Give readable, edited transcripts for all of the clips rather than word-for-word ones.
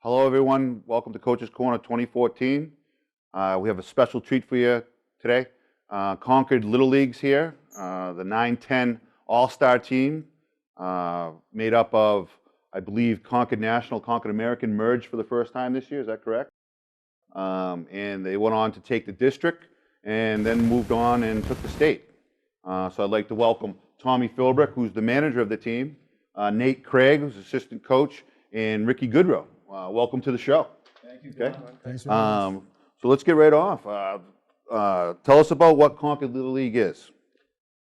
Hello, everyone. Welcome to Coach's Corner 2014. We have a special treat for you today. Concord Little League's here, the 9-10 All-Star team, made up of, I believe, Concord National, Concord American merged for the first time this year. Is that correct? And they went on to take the district and then moved on and took the state. So I'd like to welcome Tommy Philbrick, who's the manager of the team, Nate Craigue, who's assistant coach, and Ricky Goodrow. Welcome to the show. Thank you. Okay. Thanks So let's get right off. Tell us about what Concord Little League is.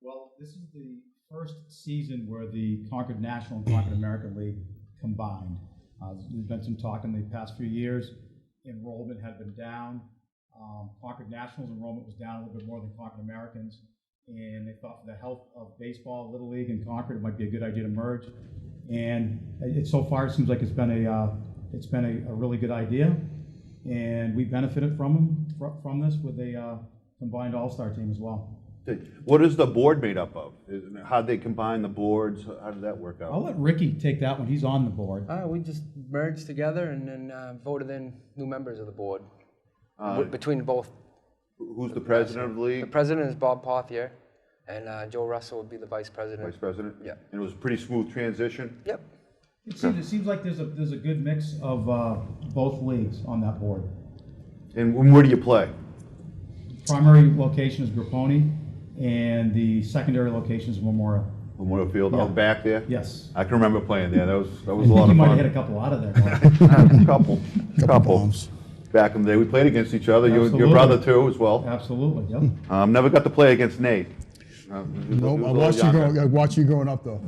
Well, this is the first season where the Concord National and Concord American League combined. There's been some talk in the past few years. Enrollment had been down. Concord National's enrollment was down a little bit more than Concord Americans, and they thought for the health of baseball, Little League, and Concord, it might be a good idea to merge. And so far, it seems like it's been a really good idea, and we benefited from this with a combined all-star team as well. What is the board made up of? How'd they combine the boards? How did that work out? I'll let Ricky take that one. He's on the board. We just merged together and then voted in new members of the board between both. Who's the president of the league? The president is Bob Pothier, and Joe Russell would be the vice president. Vice president? Yeah. And it was a pretty smooth transition? Yep. It seems like there's a good mix of both leagues on that board. And where do you play? Primary location is Grapponi, and the secondary location is Memorial. Memorial Field, Yeah. out back there? Yes. I can remember playing there. That was a I lot think of you might fun. have hit a couple out of there. Couple. Back in the day, we played against each other. Your Absolutely. brother too, as well. Absolutely. Yep. Never got to play against Nate. Nope, I watched you growing up though.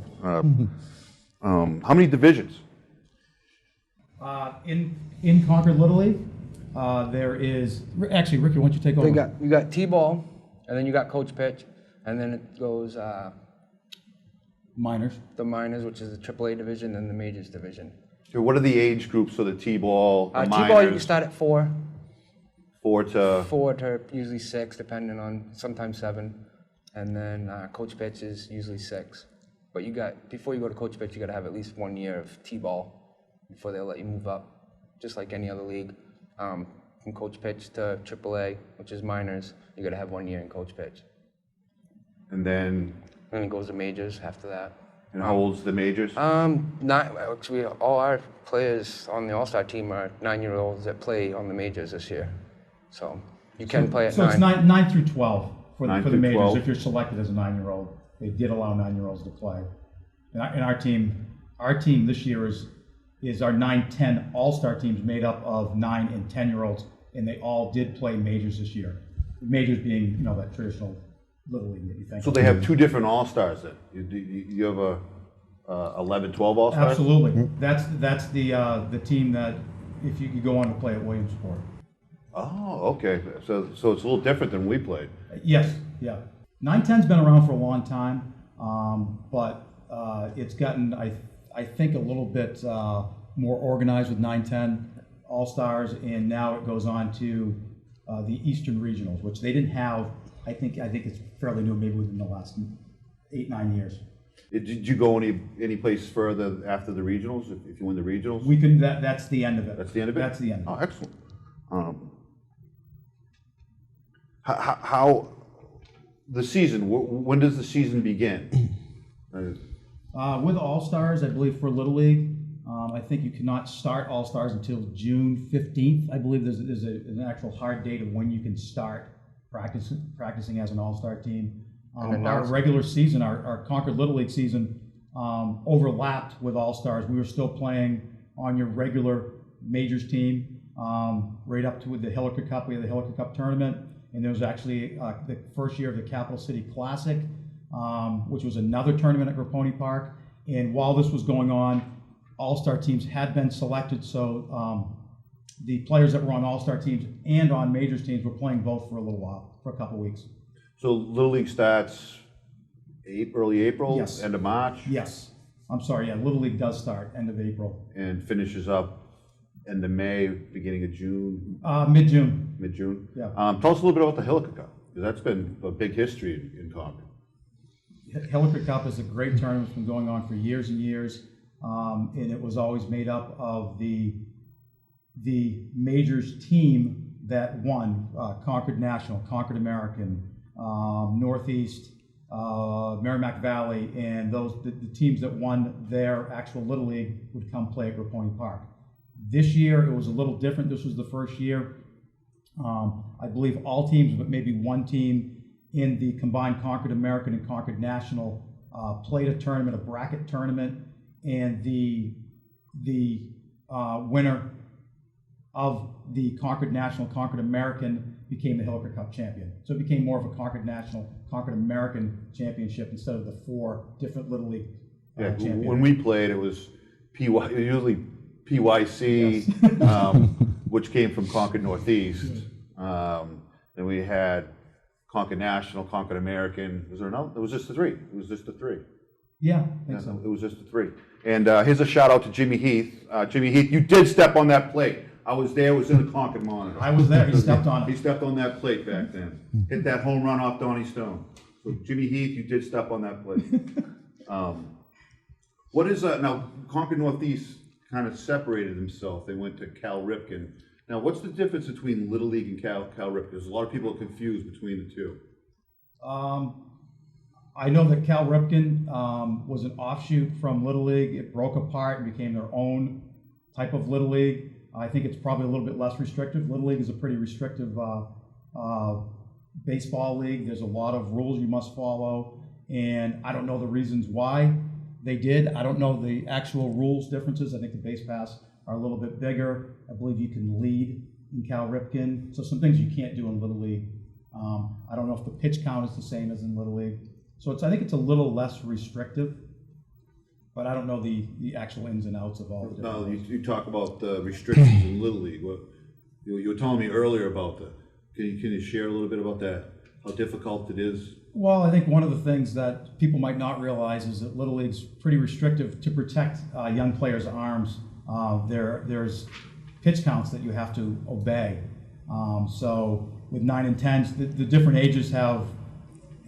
How many divisions? In Concord Little League, there is actually Ricky. Why don't you take over? You got T-ball, and then you got coach pitch, and then it goes Minors. the minors, which is the AAA division, and the majors division. So what are the age groups for the T-ball, the T-ball minors? you can start at 4 4 to usually 6, depending on sometimes 7, and then coach pitch is usually 6. But before you go to coach pitch, you got to have at least 1 year of T-ball before they'll let you move up, just like any other league. From coach pitch to AAA, which is minors, you got to have 1 year in coach pitch. And then And it goes to majors after that. and how old's the majors? Actually, all our players on the All-Star team are 9-year-olds that play on the majors this year. So you can play at 9. So it's 9 through 12 for the through majors. 12. If you're selected as a 9-year-old, they did allow 9-year-olds to play. And our team this year is our 9-10 All-Star teams made up of 9 and 10-year-olds, and they all did play majors this year. Majors being that traditional Little League that you think. So they have two different All-Stars then? You have a 11, 12 All-Stars? Absolutely. That's the team that if you could go on to play at Williamsport. Oh, okay. So it's a little different than we played. Yes, yeah. 9-10's been around for a long time, but it's gotten, I think, a little bit more organized with 9-10 All-Stars, and now it goes on to the Eastern Regionals, which they didn't have. I think it's fairly new, maybe within the last 8-9 years. Did you go any place further after the regionals? If you win the regionals? We can. That's the end of it. That's the end of it? That's the end. Oh, excellent. How the season? When does the season begin? With All-Stars, I believe for Little League, I think you cannot start All-Stars until June 15th. I believe there's an actual hard date of when you can start practicing as an All-Star team. Our regular season, our Concord Little League season, overlapped with All-Stars. We were still playing on your regular majors team right up to the Hilliker Cup. We had the Hilliker Cup tournament, and there was actually the first year of the Capital City Classic, which was another tournament at Grapponi Park. And while this was going on, All-Star teams had been selected, so the players that were on All-Star teams and on majors teams were playing both for a little while, for a couple weeks. So Little League starts early April, Yes. end of March? Yes. I'm sorry, yeah, Little League does start end of April. And finishes up end of May, beginning of June? Mid-June. Mid-June? Yeah. Tell us a little bit about the Hilliker Cup, because that's been a big history in Concord. Hilliker Cup is a great tournament. It's been going on for years and years, and it was always made up of the the majors team that won, Concord National, Concord American, Northeast, Merrimack Valley, and the teams that won their actual Little League would come play at Raponi Park. This year it was a little different. This was the first year. I believe all teams, but maybe one team in the combined Concord American and Concord National played a tournament, a bracket tournament, and the winner of the Concord National, Concord American became the Hilliker Cup champion. So it became more of a Concord National, Concord American championship instead of the 4 different Little League champions. When we played, it was usually PYC, which came from Concord Northeast. Then we had Concord National, Concord American. Was there another? It was just the 3. It was just the 3. Yeah, I think so. It was just the 3. And here's a shout out to Jimmy Heath. Jimmy Heath, you did step on that plate. I was there. It was in the Concord monitor. I was there. He stepped on He it. stepped on that plate back then. Hit that home run off Donnie Stone. So Jimmy Heath, you did step on that plate. What is now? Concord Northeast kind of separated himself. They went to Cal Ripken. Now, what's the difference between Little League and Cal Ripken? Because a lot of people are confused between the two. I know that Cal Ripken was an offshoot from Little League. It broke apart and became their own type of Little League. I think it's probably a little bit less restrictive. Little League is a pretty restrictive baseball league. There's a lot of rules you must follow, and I don't know the reasons why they did. I don't know the actual rules differences. I think the base paths are a little bit bigger. I believe you can lead in Cal Ripken. So some things you can't do in Little League. I don't know if the pitch count is the same as in Little League. So I think it's a little less restrictive, but I don't know the actual ins and outs of all the different rules. You talk about the restrictions in Little League. What you were telling me earlier about that. Can you share a little bit about that? How difficult it is? Well, I think one of the things that people might not realize is that Little League's pretty restrictive to protect young players' arms. There's pitch counts that you have to obey. So with 9 and 10s, the different ages have,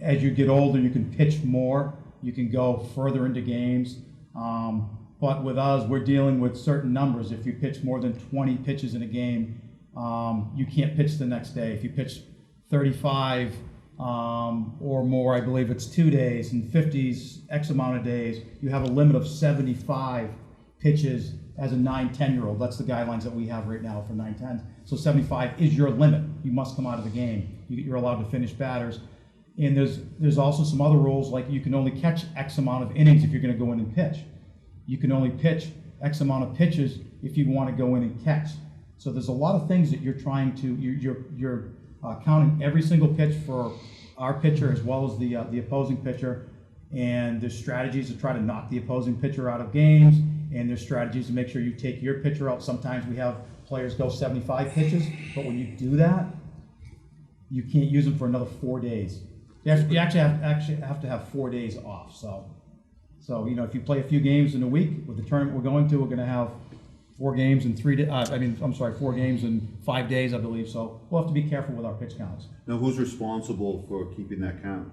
as you get older, you can pitch more, you can go further into games. But with us, we're dealing with certain numbers. If you pitch more than 20 pitches in a game, you can't pitch the next day. If you pitch 35 or more, I believe it's 2 days, and 50s X amount of days, you have a limit of 75 pitches as a 9-10-year-old. That's the guidelines that we have right now for 9-10s. So 75 is your limit. You must come out of the game. You're allowed to finish batters. And there's also some other rules, like you can only catch X amount of innings if you're going to go in and pitch. You can only pitch X amount of pitches if you want to go in and catch. So there's a lot of things that you're trying to, you're counting every single pitch for our pitcher as well as the opposing pitcher. And there's strategies to try to knock the opposing pitcher out of games. And there's strategies to make sure you take your pitcher out. Sometimes we have players go 75 pitches, but when you do that, you can't use them for another 4 days. You actually have to have 4 days off. So you know, if you play a few games in a week with the tournament we're going to have 4 games in 3 days. 4 games in 5 days, I believe. So we'll have to be careful with our pitch counts. Now, who's responsible for keeping that count?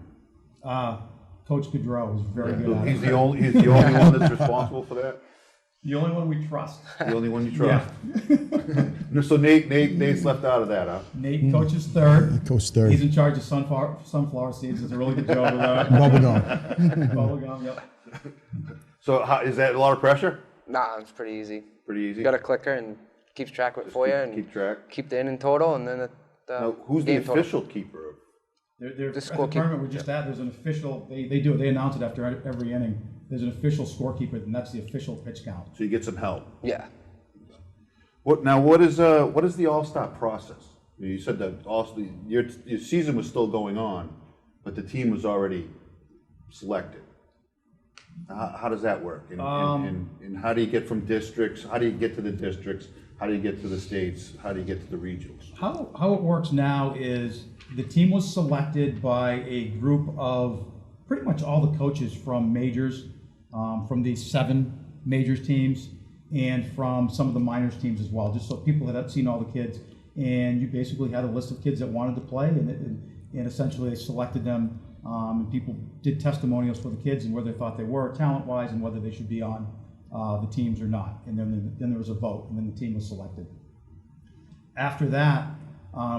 Coach Gaudreau is very good at it. He's the only one that's responsible for that. The only one we trust. The only one you trust. Yeah. So Nate's left out of that, huh? Nate coaches third. Coach third. He's in charge of sunflower seeds. Does a really good job with that. Bubblegum. Bubblegum, yep. So is that a lot of pressure? Nah, it's pretty easy. Pretty easy. You got a clicker and keeps track of it for you, and keep track. Keep the inning total, and then Now, who's the official keeper of? At the tournament we're just at, there's an official. They announce it after every inning. There's an official scorekeeper, and that's the official pitch count. So you get some help. Yeah. What is the All-Star process? You said that your season was still going on, but the team was already selected. How does that work? And how do you get from districts? How do you get to the districts? How do you get to the states? How do you get to the regionals? How it works now is the team was selected by a group of pretty much all the coaches from majors, from these 7 majors teams, and from some of the minors teams as well, just so people had seen all the kids. And you basically had a list of kids that wanted to play, and essentially they selected them. And people did testimonials for the kids and where they thought they were talent-wise and whether they should be on the teams or not. And then there was a vote, and then the team was selected. After that,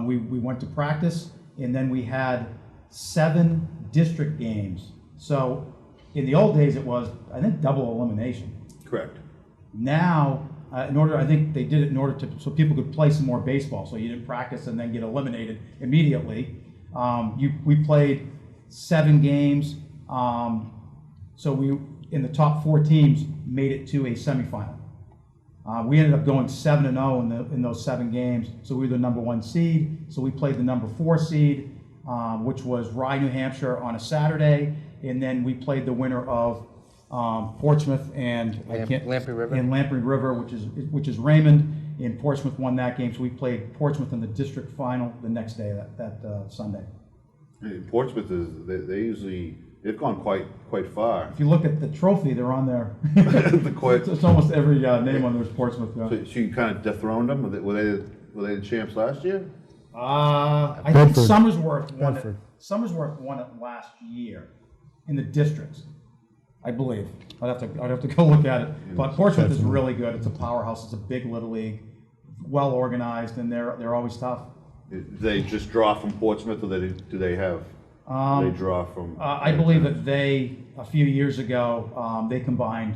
we went to practice, and then we had 7 district games. So in the old days, it was, I think, double elimination. Correct. Now, I think they did it in order so people could play some more baseball, so you didn't practice and then get eliminated immediately. We played 7 games, so we, in the top 4 teams, made it to a semifinal. We ended up going 7-0 in those 7 games, so we were the number 1 seed. So we played the number 4 seed, which was Rye, New Hampshire, on a Saturday, and then we played the winner of Portsmouth and Lamprey River. And Lamprey River, which is Raymond. And Portsmouth won that game, so we played Portsmouth in the district final the next day, that Sunday. Hey, Portsmouth they've gone quite far. If you look at the trophy, they're on there. Quite. It's almost every name on there is Portsmouth. So you kind of dethroned them. Were they the champs last year? I think Bedford. Somersworth won it. Bedford. Somersworth won it last year in the districts, I believe. I'd have to go look at it. But Portsmouth is really good. It's a powerhouse. It's a big little league, well organized, and they're always tough. Do they just draw from Portsmouth, or do they have? They draw from. I believe that a few years ago, they combined.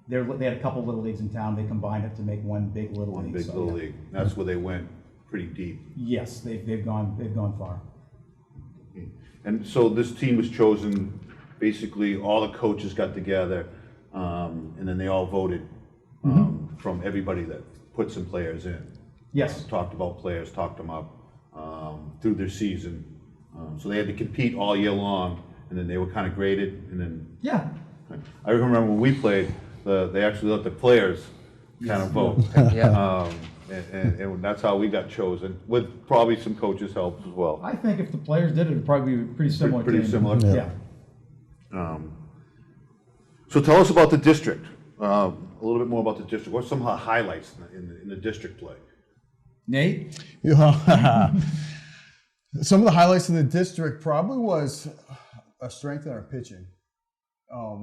They had a couple little leagues in town. They combined it to make one big little league. One big little league. That's where they went pretty deep. Yes, they've gone far. And so this team was chosen. Basically, all the coaches got together, and then they all voted from everybody that put some players in. Yes. Talked about players, talked them up through their season. So they had to compete all year long, and then they were kind of graded, and then. Yeah. I remember when we played, they actually let the players kind of vote. Yeah. And that's how we got chosen, with probably some coaches' help as well. I think if the players did it, it'd probably be a pretty similar. Pretty team. similar. Yeah. So tell us about the district, a little bit more about the district. What's some highlights in the district play? Nate? Yeah. Some of the highlights in the district probably was a strength in our pitching.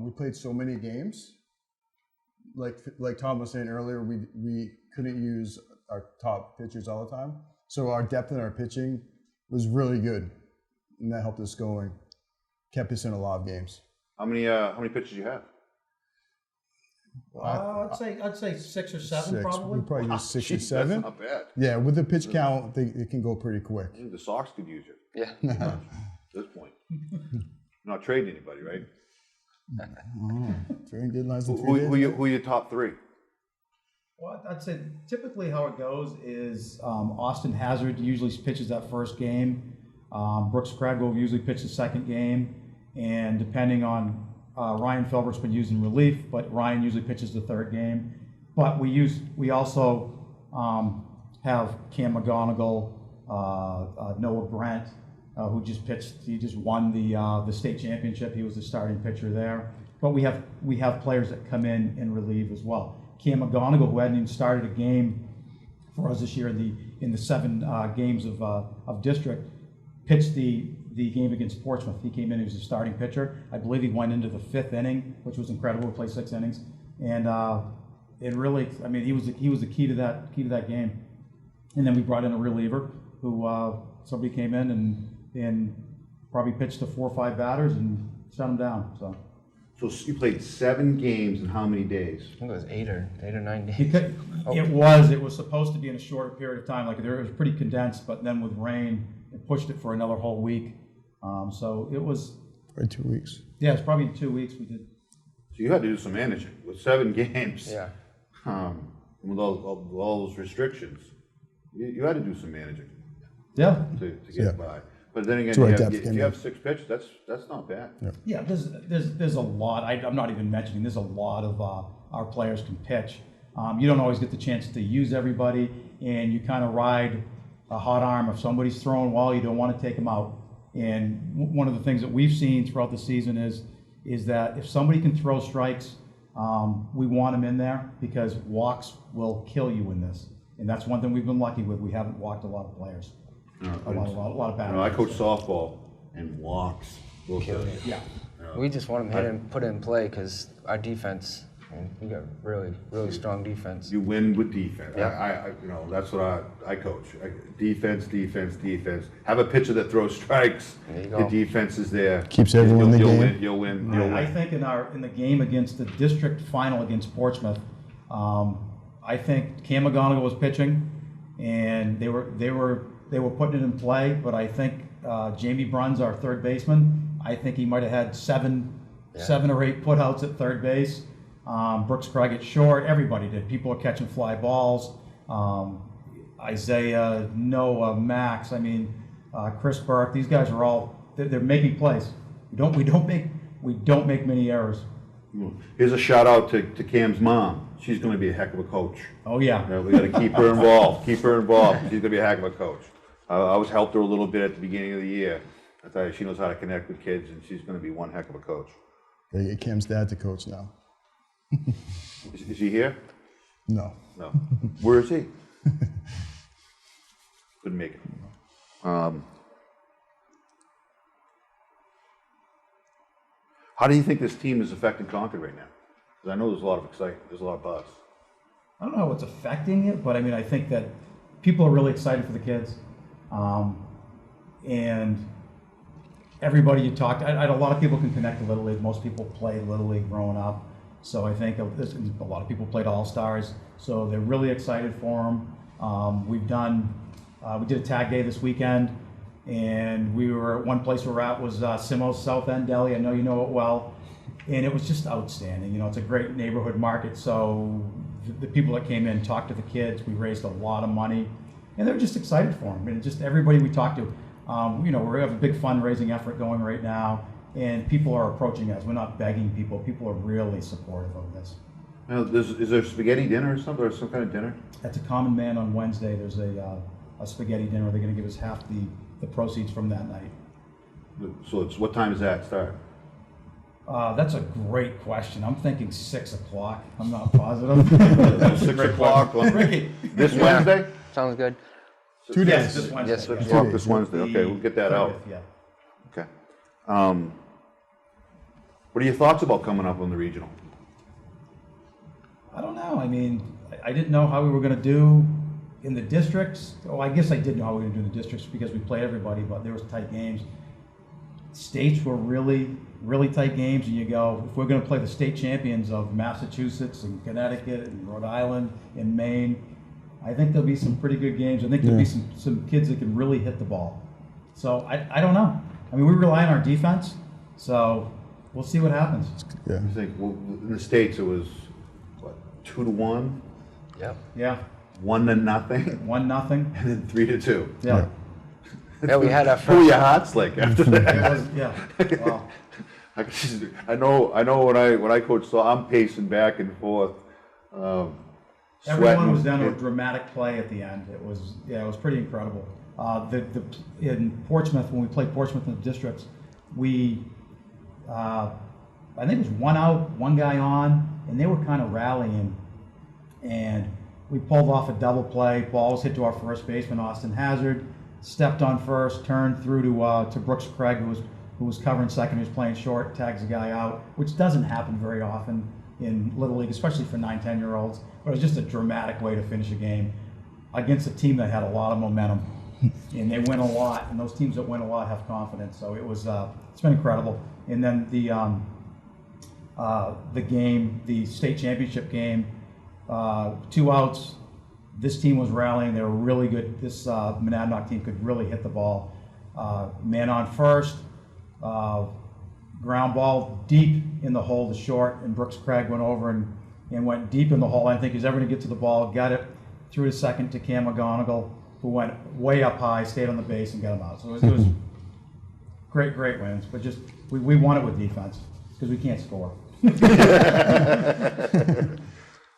We played so many games. Like Tom was saying earlier, we couldn't use our top pitchers all the time. So our depth in our pitching was really good, and that helped us going. Kept us in a lot of games. How many pitches you have? I'd say 6 or 7 6. probably. We probably use 6 or Geez, 7. That's not bad. Yeah, with the pitch count, it can go pretty quick. I think the Sox could use you Yeah. at this point. Not trading anybody, right? Trading deadlines in 3 Who days. are your top 3? Well, I'd say typically how it goes is Austin Hazard usually pitches that first game. Brooks Craigue will usually pitch the second game. And depending on Ryan Philbert's been used in relief, but Ryan usually pitches the third game. But we also have Cam McGonigal, Noah Brent, who just pitched. He just won the state championship. He was the starting pitcher there. But we have players that come in and relieve as well. Cam McGonigal, who hadn't even started a game for us this year in the 7 games of district, pitched the game against Portsmouth. He came in, he was a starting pitcher. I believe he went into the 5th inning, which was incredible. He played 6 innings, and it really, I mean, he was the key to that game. And then we brought in a reliever who somebody came in and probably pitched to 4 or 5 batters and shut them down. So you played 7 games in how many days? I think it was 8 or 9 days. It was supposed to be in a shorter period of time. It was pretty condensed, but then with rain, it pushed it for another whole week. So it was. Or 2 weeks. Yeah, it's probably in 2 weeks we did. So you had to do some managing with 7 games. Yeah. With all those restrictions, you had to do some managing. Yeah. To get by. But then again, To our depth if you have 6 pitches, that's not bad. Yeah, there's a lot. I'm not even mentioning. There's a lot of our players can pitch. You don't always get the chance to use everybody, and you kind of ride a hot arm. If somebody's throwing well, you don't want to take them out. And one of the things that we've seen throughout the season is that if somebody can throw strikes, we want them in there, because walks will kill you in this. And that's one thing we've been lucky with. We haven't walked a lot of players. A lot of batters. I coach softball, and walks will kill you. Yeah. We just want them hit and put it in play because our defense And we got really strong defense. You win with defense. Yeah. That's what I coach. Defense. Have a pitcher that throws strikes. There you The go. defense is there. Keeps everyone in the game. You'll win. I think in the game against the district final against Portsmouth, I think Cam McGonigal was pitching, and they were putting it in play. But I think Jamie Bruns, our third baseman, I think he might have had seven or eight putouts at third base. Brooks Craigue at short. Everybody did. People are catching fly balls. Isaiah, Noah, Max. I mean, Chris Burke. These guys are all they're making plays. We don't make many errors. Here's a shout out to Cam's mom. She's going to be a heck of a coach. Oh yeah. We got to keep her involved. She's going to be a heck of a coach. I always helped her a little bit at the beginning of the year. I tell you, she knows how to connect with kids, and she's going to be one heck of a coach. Gotta get Cam's dad to coach now. Is he here? No. No. Where is he? Couldn't make it. How do you think this team is affecting Concord right now? Because I know there's a lot of excitement. There's a lot of buzz. I don't know what's affecting it, but I mean, I think that people are really excited for the kids. And everybody you talk to, a lot of people can connect to Little League. Most people played Little League growing up. So I think a lot of people played All-Stars. So they're really excited for them. We did a tag day this weekend, and one place we were at was Simo's South End Deli. I know you know it well. And it was just outstanding. It's a great neighborhood market. So the people that came in talked to the kids. We raised a lot of money, and they're just excited for them. And just everybody we talked to, we have a big fundraising effort going right now, and people are approaching us. We're not begging people. People are really supportive of this. Now, is there spaghetti dinner or something, or some kind of dinner? At the Common Man on Wednesday, there's a spaghetti dinner. They're going to give us half the proceeds from that night. So what time does that start? That's a great question. I'm thinking 6 o'clock. I'm not positive. 6 o'clock on Ricky. this Wednesday? Sounds good. 2 Yes, days. this Wednesday. Yes, 6 yeah. o'clock this Wednesday. Okay, we'll get that out. Yeah. Okay. What are your thoughts about coming up on the regional? I don't know. I mean, I didn't know how we were going to do in the districts. Oh, I guess I did know how we were going to do in the districts because we played everybody, but there was tight games. States were really, really tight games, and you go, if we're going to play the state champions of Massachusetts and Connecticut and Rhode Island and Maine, I think there'll be some pretty good games. I think there'll be some kids that can really hit the ball. So I don't know. I mean, we rely on our defense, so we'll see what happens. Yeah. I think in the States it was, 2-1, Yep. Yeah, 1-0, 1-0. and then 3-2. Yeah. Yeah, we had our Who were first. your hearts like after It that? was, yeah. Wow. I know when I coach, so I'm pacing back and forth. Everyone was sweating. down to a dramatic play at the end. It was pretty incredible. In Portsmouth, when we played Portsmouth in the districts, I think it was 1 out, 1 guy on, and they were kind of rallying. And we pulled off a double play. Ball was hit to our first baseman, Austin Hazard, stepped on first, turned through to Brooks Craigue, who was covering second, who was playing short, tags a guy out, which doesn't happen very often in Little League, especially for 9, 10-year-olds. But it was just a dramatic way to finish a game against a team that had a lot of momentum. And they win a lot, and those teams that win a lot have confidence. So it's been incredible. And then the game, the state championship game, 2 outs. This team was rallying. They were really good. This Monadnock team could really hit the ball. Man on first, ground ball deep in the hole to short, and Brooks Craigue went over and went deep in the hole. I didn't think he was ever going to get to the ball. Got it through to second to Cam McGonigal, who went way up high, stayed on the base, and got him out. So it was great wins. But just we won it with defense because we can't score.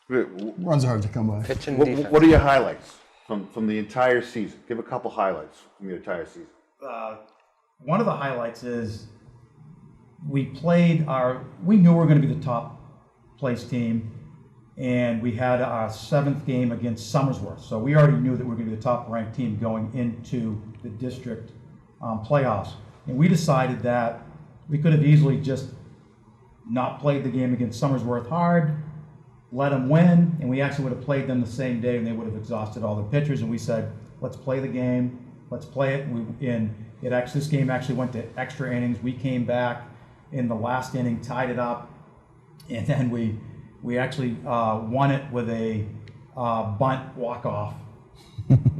Runs are hard to come by. Pitch and defense. What are your highlights from the entire season? Give a couple highlights from your entire season. One of the highlights is we knew we were going to be the top place team, and we had our 7th game against Somersworth. So we already knew that we were going to be the top ranked team going into the district playoffs. And we decided that we could have easily just not played the game against Somersworth hard let them win, and we actually would have played them the same day, and they would have exhausted all their pitchers. And we said, let's play the game, let's play it. This game actually went to extra innings. We came back in the last inning, tied it up, and then we actually won it with a bunt walk-off.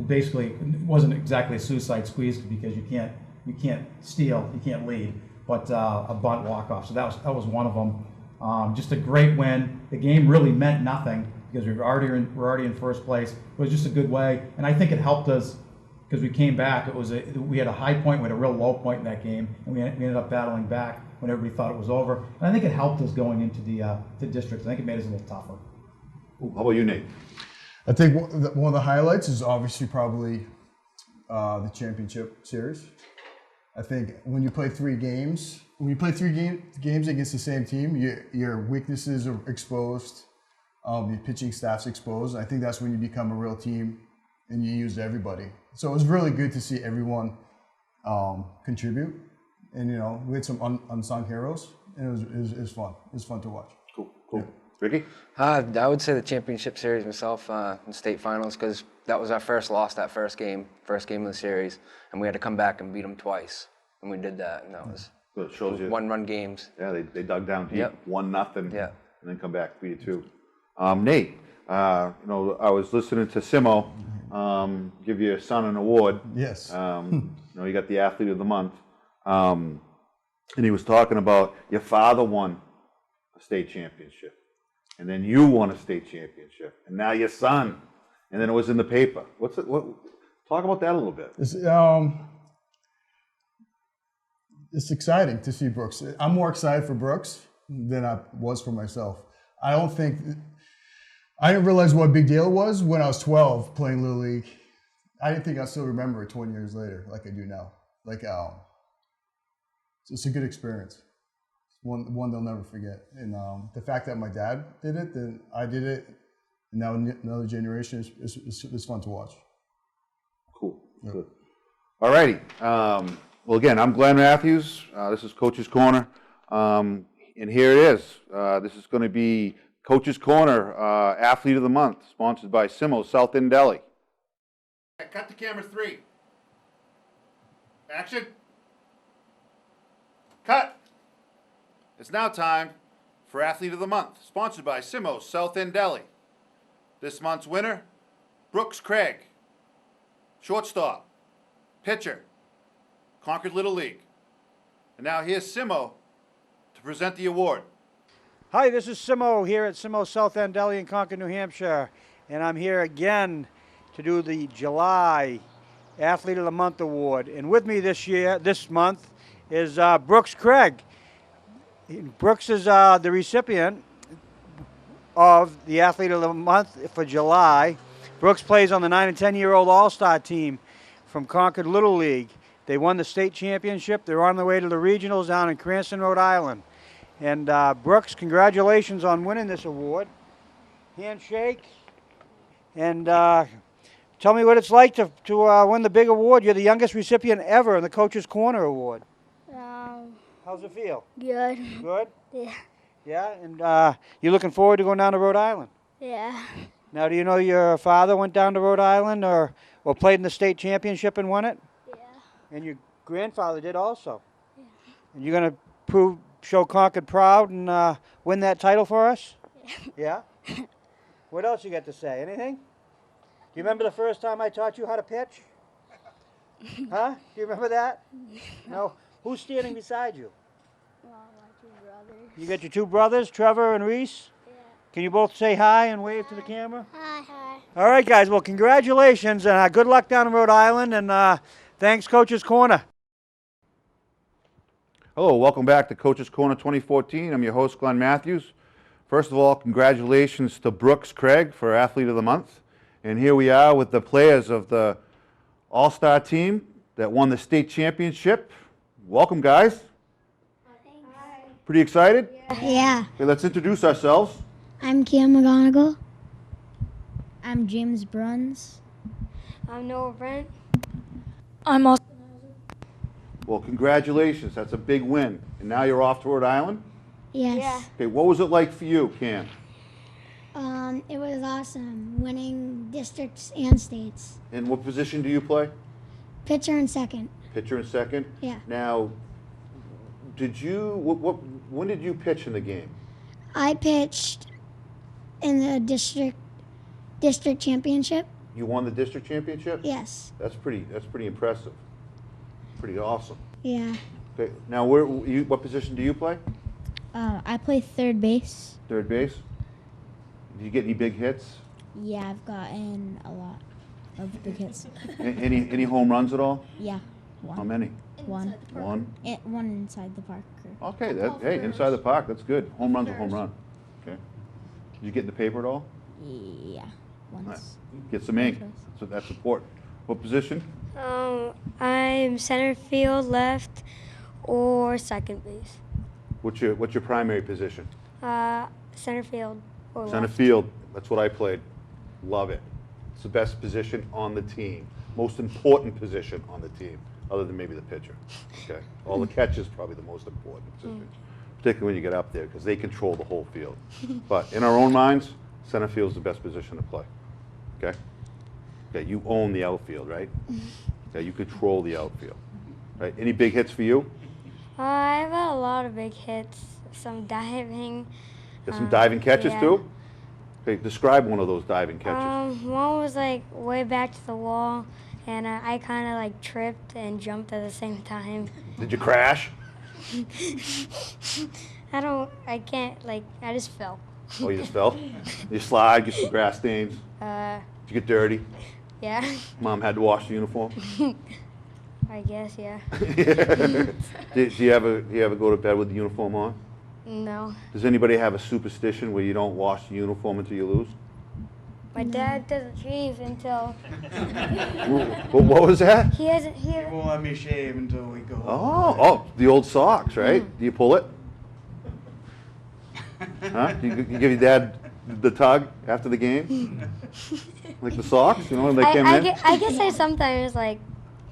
Basically, it wasn't exactly a suicide squeeze because you can't steal, you can't lead, but a bunt walk-off. So that was one of them. Just a great win. The game really meant nothing because we're already in first place. It was just a good way, and I think it helped us because we came back. We had a high point, we had a real low point in that game, and we ended up battling back when everybody thought it was over. And I think it helped us going into the districts. I think it made us a little tougher. How about you, Nate? I think one of the highlights is obviously probably the championship series. I think when you play three games against the same team, your weaknesses are exposed, your pitching staff's exposed. I think that's when you become a real team and you use everybody. So it was really good to see everyone contribute. And, we had some unsung heroes, and it was fun. It was fun to watch. Cool. Yeah. Ricky? I would say the championship series myself in state finals because that was our first loss that first game of the series, and we had to come back and beat them twice, and we did that, and that was So it shows you. one-run games. Yeah, they dug down deep, Yep. 1-0, Yeah. and then come back 3-2. Nate, I was listening to Simo give your son an award. Yes. You got the Athlete of the Month, and he was talking about your father won a state championship, and then you won a state championship, and now your son, and then it was in the paper. Talk about that a little bit. It's exciting to see Brooks. I'm more excited for Brooks than I was for myself. I didn't realize what a big deal it was when I was 12 playing Little League. I didn't think I still remember it 20 years later like I do now. It's a good experience. One they'll never forget. And the fact that my dad did it, then I did it, and now another generation is fun to watch. Cool. Yeah. Good. All righty. Well, again, I'm Glenn Matthews. This is Coach's Corner. And here it is. This is going to be Coach's Corner Athlete of the Month, sponsored by Simo, South End Deli. Cut to camera 3. Action. Cut. It's now time for Athlete of the Month, sponsored by Simo, South End Deli. This month's winner, Brooks Craigue. Shortstop, pitcher, Concord Little League. And now here's Simo to present the award. Hi, this is Simo here at Simo South End Deli in Concord, New Hampshire. And I'm here again to do the July Athlete of the Month Award. And with me this month, is Brooks Craigue. Brooks is the recipient of the Athlete of the Month for July. Brooks plays on the 9 and 10-year-old All-Star team from Concord Little League. They won the state championship. They're on their way to the regionals down in Cranston, Rhode Island. And Brooks, congratulations on winning this award. Handshake. And tell me what it's like to win the big award. You're the youngest recipient ever in the Coach's Corner Award. How's it feel? Good. Good? Yeah. Yeah? And you looking forward to going down to Rhode Island? Yeah. Now, do you know your father went down to Rhode Island or played in the state championship and won it? Yeah. And your grandfather did also? Yeah. And you're going to show Concord proud and win that title for us? Yeah. Yeah? What else you got to say? Anything? Do you remember the first time I taught you how to pitch? Huh? Do you remember that? No? Who's standing beside you? Well, my two brothers. You got your two brothers, Trevor and Reese? Yeah. Can you both say hi and wave to the camera? Hi. Hi. All right, guys. Well, congratulations and good luck down in Rhode Island. And thanks, Coach's Corner. Hello, welcome back to Coach's Corner 2014. I'm your host, Glenn Matthews. First of all, congratulations to Brooks Craigue for Athlete of the Month. And here we are with the players of the All-Star team that won the state championship. Welcome, guys. Hi. Pretty excited? Yeah. Okay, let's introduce ourselves. I'm Cam McGonigal. I'm James Bruns. I'm Noah Brent. I'm also. Well, congratulations. That's a big win. And now you're off to Rhode Island? Yes. Okay, what was it like for you, Cam? It was awesome, winning districts and states. And what position do you play? Pitcher and second. Pitcher and second? Yeah. Now, when did you pitch in the game? I pitched in the district championship. You won the district championship? Yes. That's pretty impressive. Pretty awesome. Yeah. Okay. Now, what position do you play? I play third base. Third base? Did you get any big hits? Yeah, I've gotten a lot of big hits. Any home runs at all? Yeah, one. How many? One. One? One inside the park. Okay, hey, inside the park, that's good. Home run's a home run. Okay. Did you get in the paper at all? Yeah, once. Nice. Get some ink. So that's important. What position? I'm center field, left, or second base. What's your primary position? Center field or Center left. field. That's what I played. Love it. It's the best position on the team. Most important position on the team, other than maybe the pitcher. Okay. All the catch is probably the most important position, particularly when you get up there, because they control the whole field. But in our own minds, center field is the best position to play. Okay. Okay. You own the outfield, right? Okay. You control the outfield. Right. Any big hits for you? I've had a lot of big hits, some diving. Got some diving catches yeah. too? Okay, describe one of those diving catches. One was like way back to the wall, and I kind of like tripped and jumped at the same time. Did you crash? I can't, like, I just fell. Oh, you just fell? You slide, get some grass stains. Did you get dirty? Yeah, Mom had to wash the uniform? I guess, yeah. Do you ever go to bed with the uniform on? No. Does anybody have a superstition where you don't wash the uniform until you lose? My dad doesn't shave until What was that? he hasn't, Won't let me shave until we go. Oh, the old socks, right? Do you pull it? Huh? You give your dad the tug after the game? Like the socks, you know, when they came in? I guess I sometimes, like,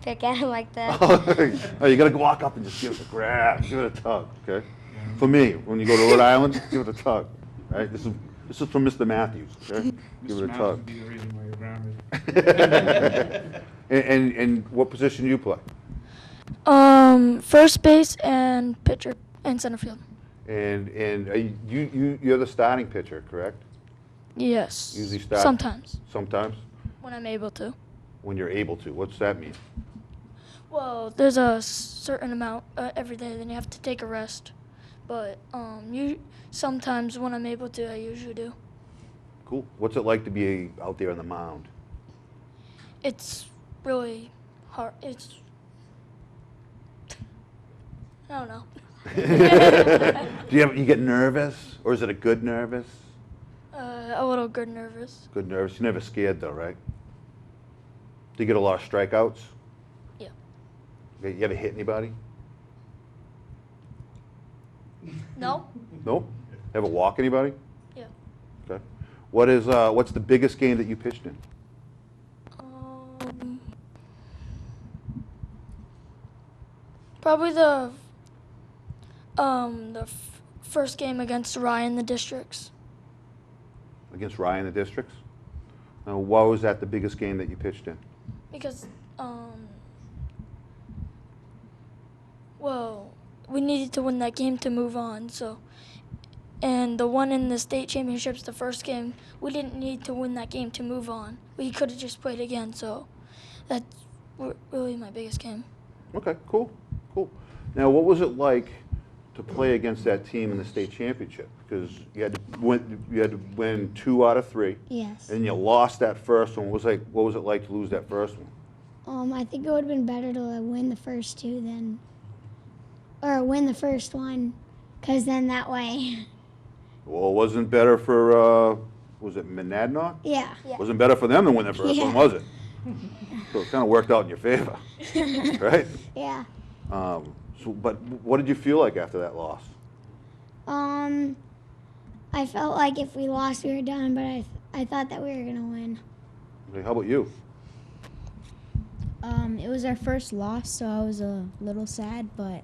pick at him like that. Oh, you gotta walk up and just give it a grab, give it a tug, okay? For me, when you go to Rhode Island, give it a tug, right? This is from Mr. Matthews, okay? Give it a tug. Would be the reason why you're grounded. And what position do you play? First base and pitcher and center field. And you're the starting pitcher, correct? Yes. Usually start Sometimes Sometimes when I'm able to. when you're able to. What's that mean? Well, there's a certain amount every day. Then you have to take a rest. But sometimes when I'm able to, I usually do. Cool. What's it like to be out there on the mound? It's really hard. I don't know. Do you get nervous, or is it a good nervous? A little good nervous. Good nervous. You're never scared though, right? Do you get a lot of strikeouts? Yeah. Okay, you ever hit anybody? No? Nope. Ever walk anybody? Yeah. Okay. What's the biggest game that you pitched in? Probably the first game against Ryan in the districts. Against Ryan in the districts? Now, why was that the biggest game that you pitched in? Because well, we needed to win that game to move on. So, and the one in the state championships, the first game, we didn't need to win that game to move on. We could have just played again. So, that's really my biggest game. Okay, cool. Now, what was it like to play against that team in the state championship? Because you had to win 2 out of 3. Yes. And you lost that first one. What was it like to lose that first one? I think it would have been better to win the first 2 than, or win the first one, because then that way. Well, it wasn't better for was it Monadnock? Yeah. Wasn't better for them to win the first one, was it? So it kind of worked out in your favor, right? Yeah. But what did you feel like after that loss? I felt like if we lost, we were done, but I thought that we were gonna win. Okay, how about you? It was our first loss, so I was a little sad, but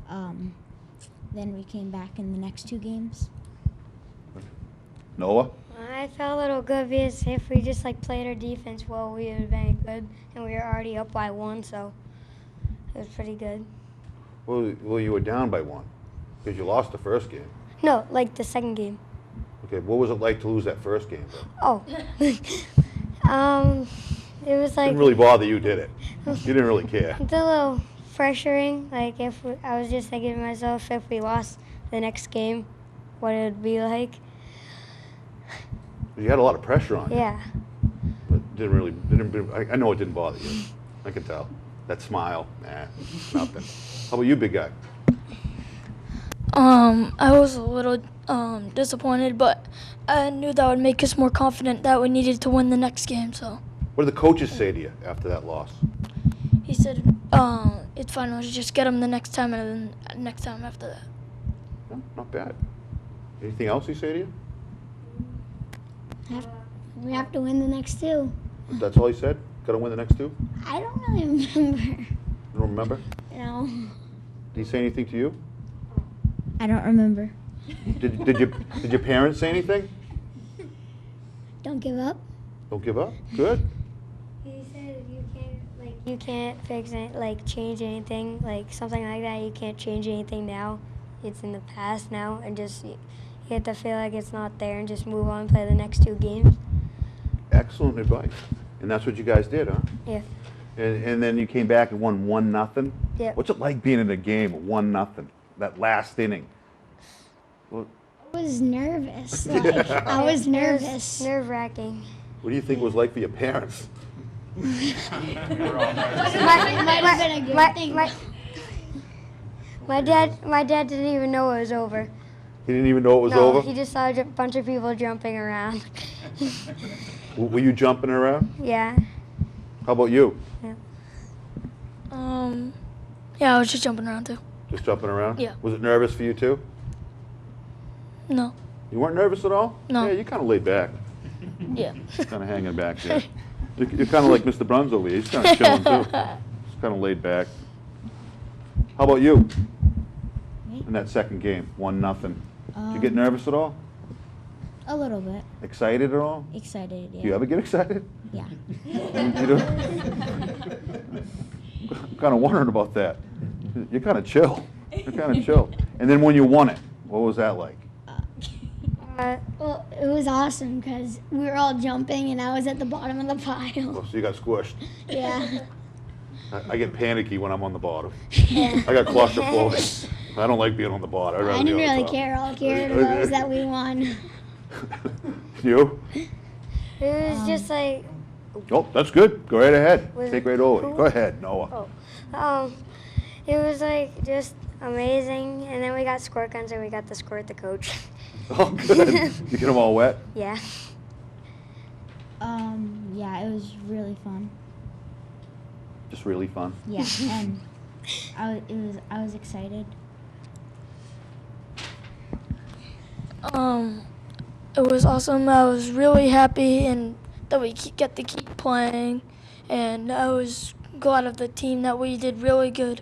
then we came back in the next 2 games. Noah? I felt a little good because if we just like played our defense well, we would have been good, and we were already up by 1, so it was pretty good. Well, you were down by 1 because you lost the first game. No, like the second game. Okay, what was it like to lose that first game? Though? Oh, it was like Didn't really bother you, did it? You didn't really care. it's a little pressuring. Like I was just thinking to myself, if we lost the next game, what it would be like. You had a lot of pressure on you. Yeah. But I know it didn't bother you. I can tell. That smile, nah, nothing. How about you, big guy? I was a little disappointed, but I knew that would make us more confident that we needed to win the next game. So What did the coaches say to you after that loss? he said, "It's fine. Let's just get them the next time, and then next time after that." No, not bad. Anything else he say to you? We have to win the next 2. That's all he said? Got to win the next 2? I don't really remember. You don't remember? No. Did he say anything to you? I don't remember. Did your parents say anything? Don't give up. Don't give up. Good. He said you can't fix it, like change anything, like something like that. You can't change anything now. It's in the past now, and just you have to feel like it's not there and just move on and play the next 2 games. Excellent advice. And that's what you guys did, huh? Yeah. And then you came back and won 1-0. Yeah. What's it like being in a game at 1-0? That last inning. Well, I was nervous. Like, I was nervous. Nerve wracking. what do you think it was like for your parents? Might have been a good thing. My dad didn't even know it was over. He didn't even know it was No, over? he just saw a bunch of people jumping around. Were you jumping around? Yeah. How about you? Yeah, I was just jumping around too. Just jumping around? Yeah. Was it nervous for you too? No. You weren't nervous at all? No. Yeah, you kind of laid back. Yeah. Kind of hanging back there. You're kind of like Mr. Bruns over here. He's kind of chilling too. Just kind of laid back. How about you? Me? In that second game, 1-0. Did you get Um, nervous at all? A little bit. Excited at all? Excited, yeah. Do you ever get excited? Yeah. You do? I'm kind of wondering about that. You're kind of chill. You're kind of chill. And then when you won it, what was that like? Well, it was awesome because we were all jumping and I was at the bottom of the pile. Oh, so you got squished. Yeah. I get panicky when I'm on the bottom. I got claustrophobic. I don't like being on the bottom. I'd rather I be didn't on the really top. care. All I cared about was that we won. You? It was just like, Oh, that's good. Go right ahead. Was Take it right over. cool? Go ahead, Noah. it was like just amazing. And then we got squirt guns and we got to squirt the coach. Oh, good. You get them all wet? Yeah. Yeah, it was really fun. Just really fun. Yeah, and I was excited. It was awesome. I was really happy and that we get to keep playing, and I was glad of the team that we did really good.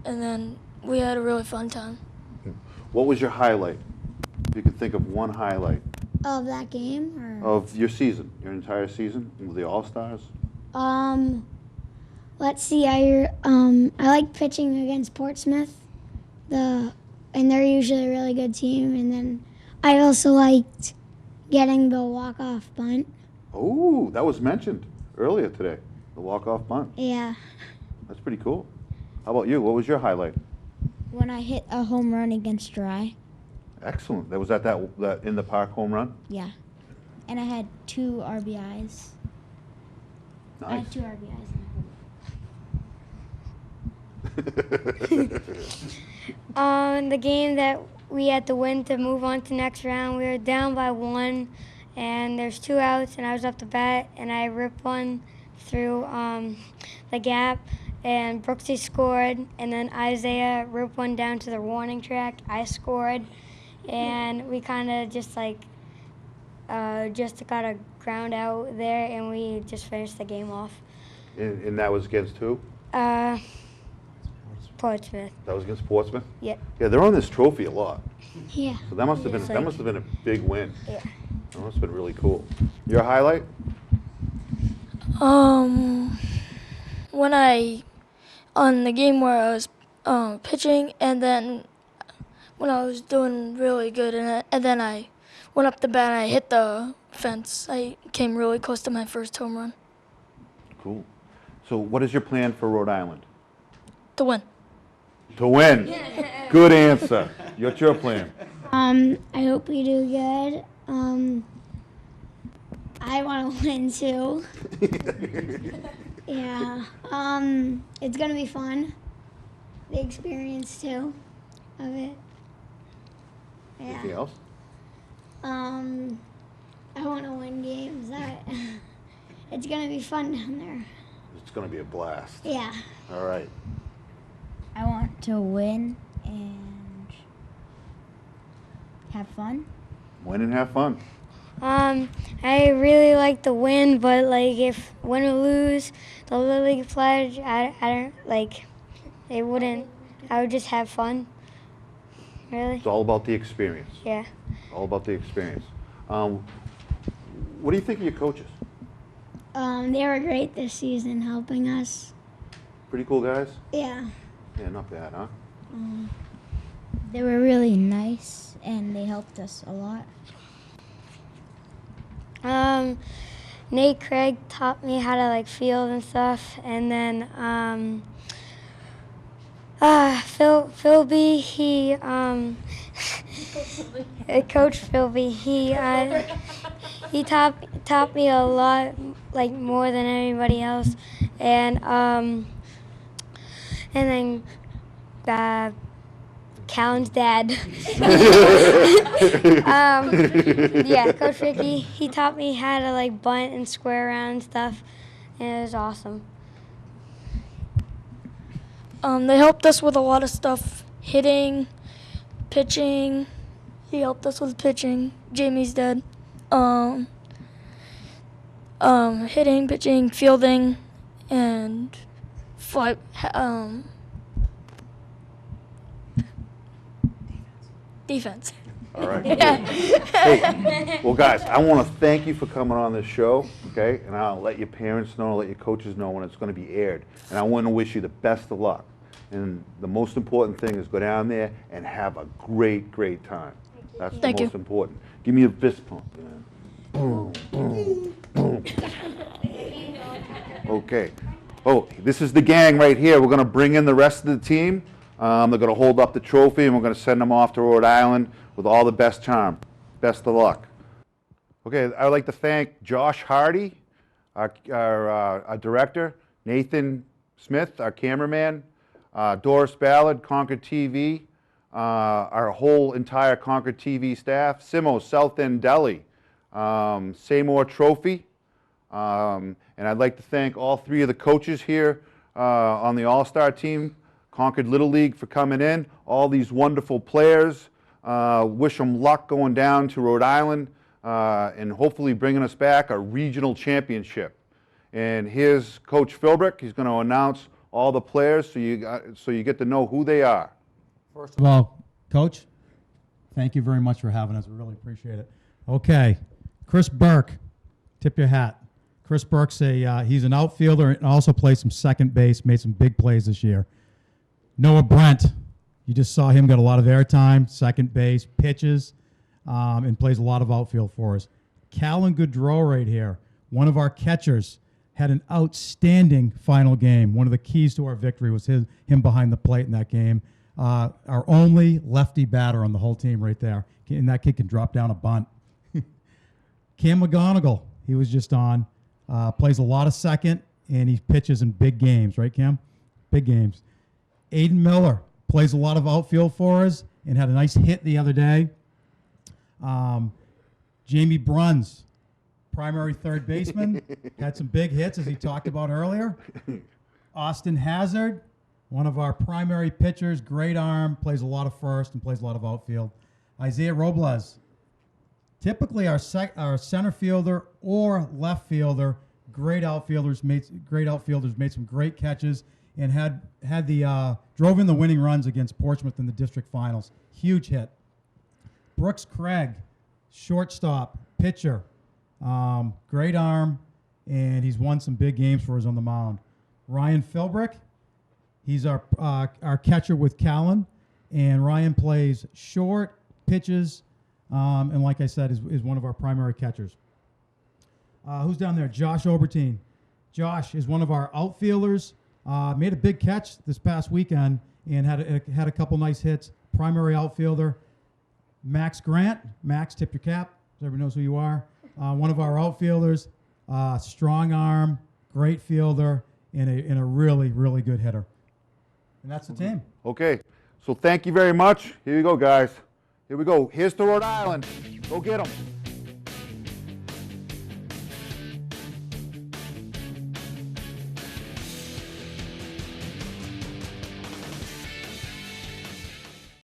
And then we had a really fun time. What was your highlight? If you could think of one highlight Of that game? Or? of your season, your entire season, with the All-Stars? Let's see. I like pitching against Portsmouth, and they're usually a really good team. And then I also liked getting the walk-off bunt. Oh, that was mentioned earlier today, the walk-off bunt. Yeah. That's pretty cool. How about you? What was your highlight? When I hit a home run against Dry. Excellent. That was that in the park home run? Yeah. And I had 2 RBIs. I Nice. had 2 RBIs in The game that we had to win to move on to next round, we were down by 1, and there's 2 outs, and I was up to bat, and I ripped one through the gap, and Brooksy scored, and then Isaiah ripped one down to the warning track. I scored, and we kind of just got a ground out there, and we just finished the game off. And that was against who? Portsmouth. That was against Portsmouth? Yeah. Yeah, they're on this trophy a lot. Yeah. So that must have been a big win. Yeah. Oh, it's been really cool. Your highlight? When I on the game where I was pitching, and then when I was doing really good, and then I went up the bat and I hit the fence. I came really close to my first home run. Cool. So what is your plan for Rhode Island? To win. To win. Good answer. What's your plan? I hope we do good. I want to win too. Yeah. It's gonna be fun. The experience too of it. Yeah. Anything else? I want to win games. It's gonna be fun down there. It's going to be a blast. Yeah. All right. I want to win and have fun. Win and have fun. I really like to win, but like if win or lose, the Little League pledge, I don't like. They wouldn't. I would just have fun. Really. It's all about the experience. Yeah. All about the experience. What do you think of your coaches? They were great this season, helping us. Pretty cool guys? Yeah. Yeah, not bad, huh? They were really nice and they helped us a lot. Nate Craigue taught me how to like field and stuff, and then Philby, he Coach Philby, he taught me a lot, like more than anybody else, and then Callan's dad. Yeah, Coach Ricky, he taught me how to like bunt and square around and stuff, and it was awesome. They helped us with a lot of stuff, hitting, pitching. He helped us with pitching. Jamie's dad. Hitting, pitching, fielding, and defense. All right. Hey, well, guys, I want to thank you for coming on this show, okay? And I'll let your parents know, I'll let your coaches know when it's going to be aired. And I want to wish you the best of luck. And the most important thing is go down there and have a great, great time. That's the most important. Give me a fist pump. Man. Boom, boom, boom. Okay. Oh, this is the gang right here. We're going to bring in the rest of the team. They're going to hold up the trophy, and we're going to send them off to Rhode Island with all the best charm. Best of luck. Okay, I would like to thank Josh Hardy, our director, Nathan Smith, our cameraman, Doris Ballard, Concord TV, our whole entire Concord TV staff, Simo, South End Deli, Seymour Trophy, and I'd like to thank all three of the coaches here on the All-Star team, Concord Little League, for coming in, all these wonderful players. Wish them luck going down to Rhode Island and hopefully bringing us back a regional championship. And here's Coach Philbrick. He's going to announce all the players so you get to know who they are. First of all, Coach, thank you very much for having us. We really appreciate it. Okay, Chris Burke, tip your hat. Chris Burke's he's an outfielder and also plays some second base, made some big plays this year. Noah Brent, you just saw him get a lot of airtime, second base, pitches, and plays a lot of outfield for us. Callan Goodrow right here, one of our catchers, had an outstanding final game. One of the keys to our victory was him behind the plate in that game. Our only lefty batter on the whole team right there. And that kid can drop down a bunt. Cam McGonigal, he was just on, plays a lot of second, and he pitches in big games, right, Cam? Big games. Aiden Miller plays a lot of outfield for us and had a nice hit the other day. Jamie Bruns, primary third baseman, had some big hits, as he talked about earlier. Austin Hazard, one of our primary pitchers, great arm, plays a lot of first and plays a lot of outfield. Isaiah Robles, typically our center fielder or left fielder, great outfielders, made some great catches, and drove in the winning runs against Portsmouth in the district finals. Huge hit. Brooks Craigue, shortstop, pitcher. Great arm, and he's won some big games for us on the mound. Ryan Philbrick, he's our catcher with Callan, and Ryan plays short, pitches, and like I said, is one of our primary catchers. Who's down there? Josh Obertine. Josh is one of our outfielders. Made a big catch this past weekend and had a couple nice hits. Primary outfielder. Max Grant. Max, tip your cap, so everyone knows who you are. One of our outfielders. Strong arm, great fielder, and a really, really good hitter. And that's the team. Okay, so thank you very much. Here you go, guys. Here we go. Here's to Rhode Island. Go get them.